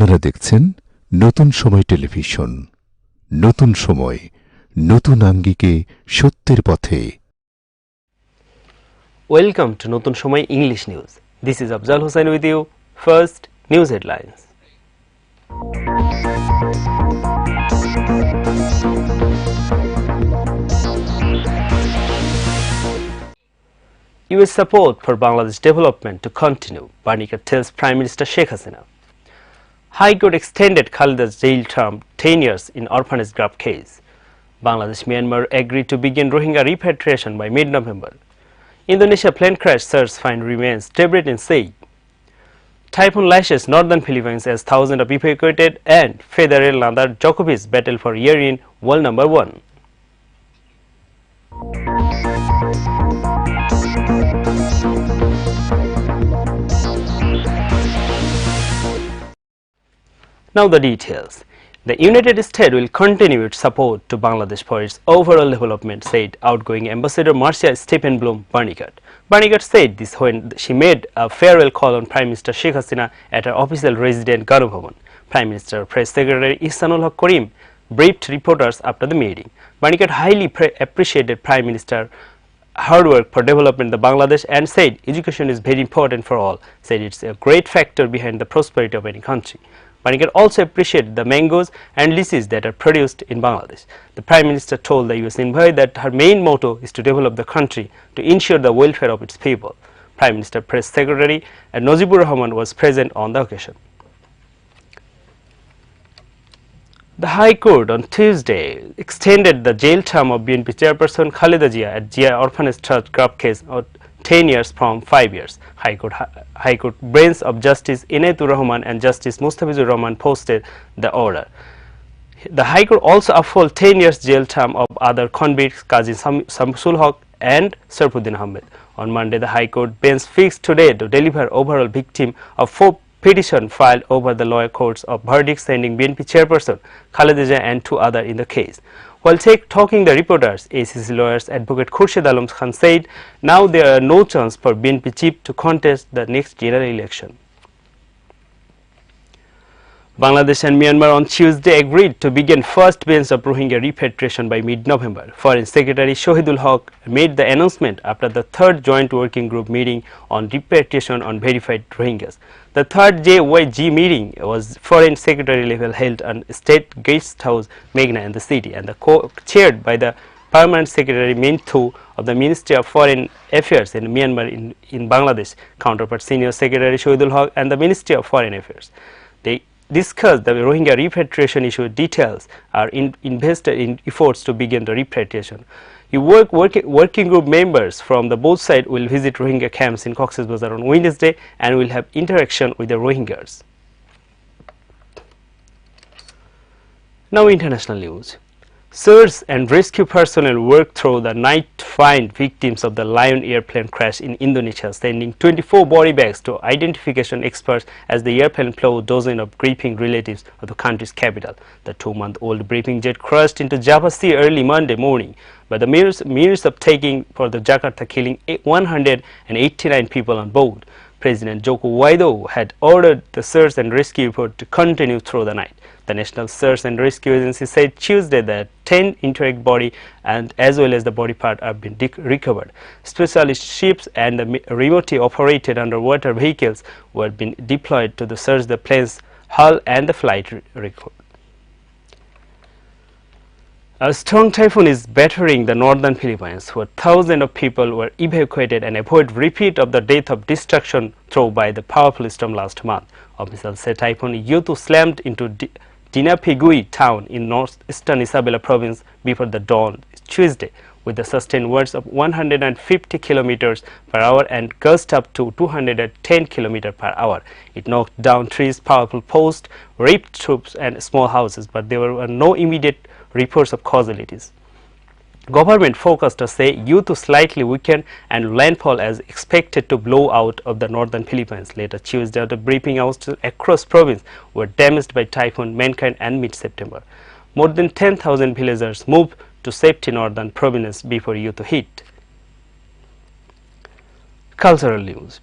আপনারা দেখছেন নতুন সময় টেলিভিশন। নতুন সময়, নতুন আঙ্গিকে সত্যের পথে। Welcome to Natunsomoy English News. This is Afzal Hossain with you. First, news headlines. US support for Bangladesh development to continue, Barnika tells Prime Minister Sheikh Hasina. High Court extended Khalida's jail term 10 years in orphanage grab case. Bangladesh-Myanmar agreed to begin Rohingya repatriation by mid-November. Indonesia plane crash search find remains debris in sea. Typhoon lashes northern Philippines as thousands of evacuated, and Federer Nadal Djokovic battle for year in world number 1. Now the details. The United States will continue its support to Bangladesh for its overall development, said outgoing Ambassador Marcia Stephenblom Barnikat. Barnikat said this when she made a farewell call on Prime Minister Sheikh Hasina at her official residence Ganobhavan. Prime Minister Press Secretary Ihsanul Haq Karim briefed reporters after the meeting. Barnikat highly appreciated Prime Minister hard work for development of Bangladesh and said education is very important for all, said it's a great factor behind the prosperity of any country. Barnikat also appreciated the mangoes and lychees that are produced in Bangladesh. The Prime Minister told the US envoy that her main motto is to develop the country to ensure the welfare of its people. Prime Minister Press Secretary Nojibur Rahman was present on the occasion. The High Court on Tuesday extended the jail term of BNP chairperson Khaleda Zia at Zia Orphanage Trust grab case of 10 years from 5 years. High Court bench of Justice Inetur Rahman and Justice Mustafizur Rahman posted the order. The High Court also upheld 10 years jail term of other convicts Qazi Samsul Haq and Sarfuddin Ahmed. On Monday, the High Court bench fixed today to deliver overall victim of 4 petition filed over the lower courts of verdict sending BNP chairperson Khaleda Zia and 2 others in the case. While talking the reporters, ACC lawyers advocate Khurshid Alam Khan said now there are no chance for BNP chief to contest the next general election. Bangladesh and Myanmar on Tuesday agreed to begin first bench of Rohingya repatriation by mid-November. Foreign Secretary Shohidul Haq made the announcement after the third joint working group meeting on repatriation on verified Rohingyas. The third JYG meeting was Foreign Secretary level held on State Guest House Meghna in the city and chaired by the Permanent Secretary Minthu of the Ministry of Foreign Affairs in Myanmar in Bangladesh, counterpart Senior Secretary Shohidul Haq and the Ministry of Foreign Affairs. They discussed the Rohingya repatriation issue. Details are invested in efforts to begin the repatriation. Working group members from the both sides will visit Rohingya camps in Cox's Bazar on Wednesday and will have interaction with the Rohingyas. Now international news. Search and rescue personnel worked through the night to find victims of the Lion airplane crash in Indonesia, sending 24 body bags to identification experts as the airplane flew dozens of grieving relatives of the country's capital. The 2-month-old briefing jet crashed into Java Sea early Monday morning, but the means of taking for the Jakarta, killing 189 people on board. President Joko Widodo had ordered the search and rescue effort to continue through the night. The National Search and Rescue Agency said Tuesday that 10 intact body and as well as the body part have been recovered. Specialist ships and the remotely operated underwater vehicles were being deployed to search the plane's hull and the flight record. A strong typhoon is battering the northern Philippines, where thousands of people were evacuated and avoid repeat of the death of destruction thrown by the powerful storm last month. Officials say Typhoon Yutu slammed into Dinapigui town in northeastern Isabela province before the dawn Tuesday, with the sustained winds of 150 kilometers per hour and gusts up to 210 kilometers per hour. It knocked down trees, powerful posts, ripped roofs and small houses, but there were no immediate reports of casualties. Government forecasters say Yutu slightly weakened and landfall as expected to blow out of the northern Philippines. Later Tuesday, the briefing houses across province were damaged by Typhoon Mankind and mid-September. More than 10,000 villagers moved to safety northern province before Yutu hit. Cultural news.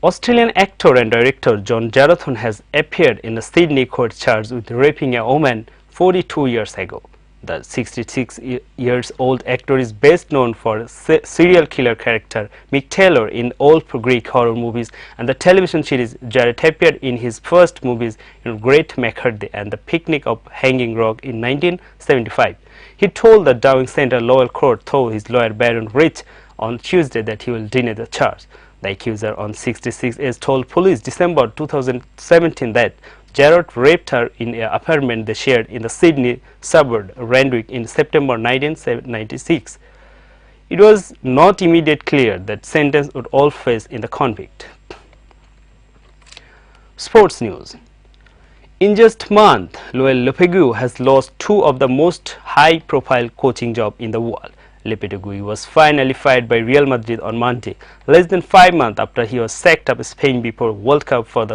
Australian actor and director John Jarraton has appeared in a Sydney court charged with raping a woman 42 years ago. The 66-year-old actor is best known for serial killer character Mick Taylor in old Greek horror movies and the television series. Jarrett appeared in his first movies in Great McCarthy and The Picnic of Hanging Rock in 1975. He told the Downing Centre lower court through his lawyer Baron Rich on Tuesday that he will deny the charge. The accuser on 66 age told police December 2017 that Jarrett raped her in an apartment they shared in the Sydney suburb Randwick in September 1996. It was not immediately clear that sentence would all face in the convict. Sports news. In just a month, Lopetegui has lost two of the most high-profile coaching jobs in the world. Lopetegui was finally fired by Real Madrid on Monday, less than 5 months after he was sacked of Spain before World Cup for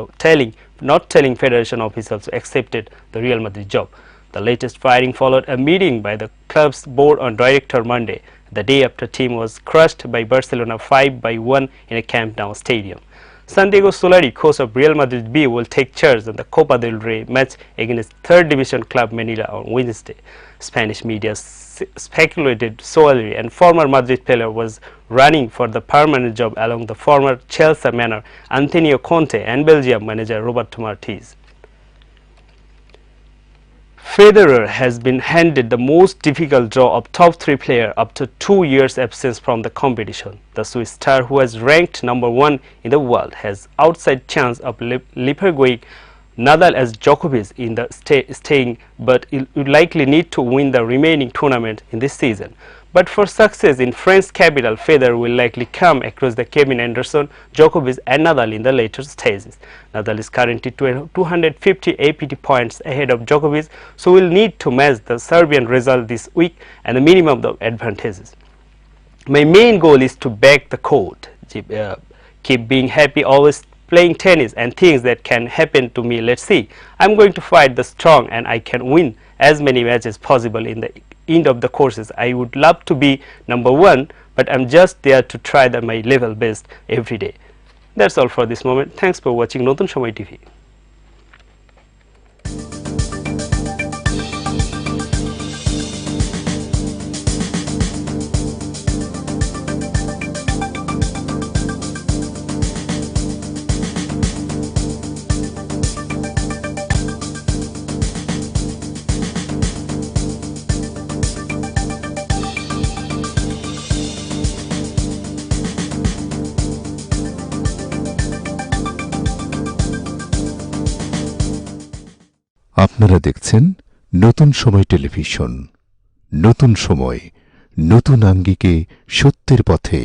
not telling federation officials who accepted the Real Madrid job. The latest firing followed a meeting by the club's board on director Monday, the day after the team was crushed by Barcelona 5-1 in a Camp Nou stadium. Santiago Solari, coach of Real Madrid B, will take charge of the Copa del Rey match against third division club Manila on Wednesday. Spanish media speculated Solari, and former Madrid player, was running for the permanent job along the former Chelsea manager Antonio Conte and Belgium manager Roberto Martins. Federer has been handed the most difficult draw of top 3 player after 2 years absence from the competition. The Swiss star, who is ranked number 1 in the world, has outside chance of leapfrogging Nadal as Djokovic in the staying, but he would likely need to win the remaining tournament in this season. But for success in French capital, Federer will likely come across the Kevin Anderson, Djokovic and Nadal in the later stages. Nadal is currently 250 APT points ahead of Djokovic, so will need to match the Serbian result this week and the minimum of advantages. My main goal is to back the court, keep being happy, always playing tennis, and things that can happen to me. Let's see. I'm going to fight the strong and I can win as many matches possible in the end of the courses. I would love to be number 1, but I'm just there to try my level best every day. That's all for this moment. Thanks for watching Natunsomoy TV. আপনারা দেখছেন নতুন সময় television. নতুন সময়, নতুন আঙ্গিকে সত্যের পথে।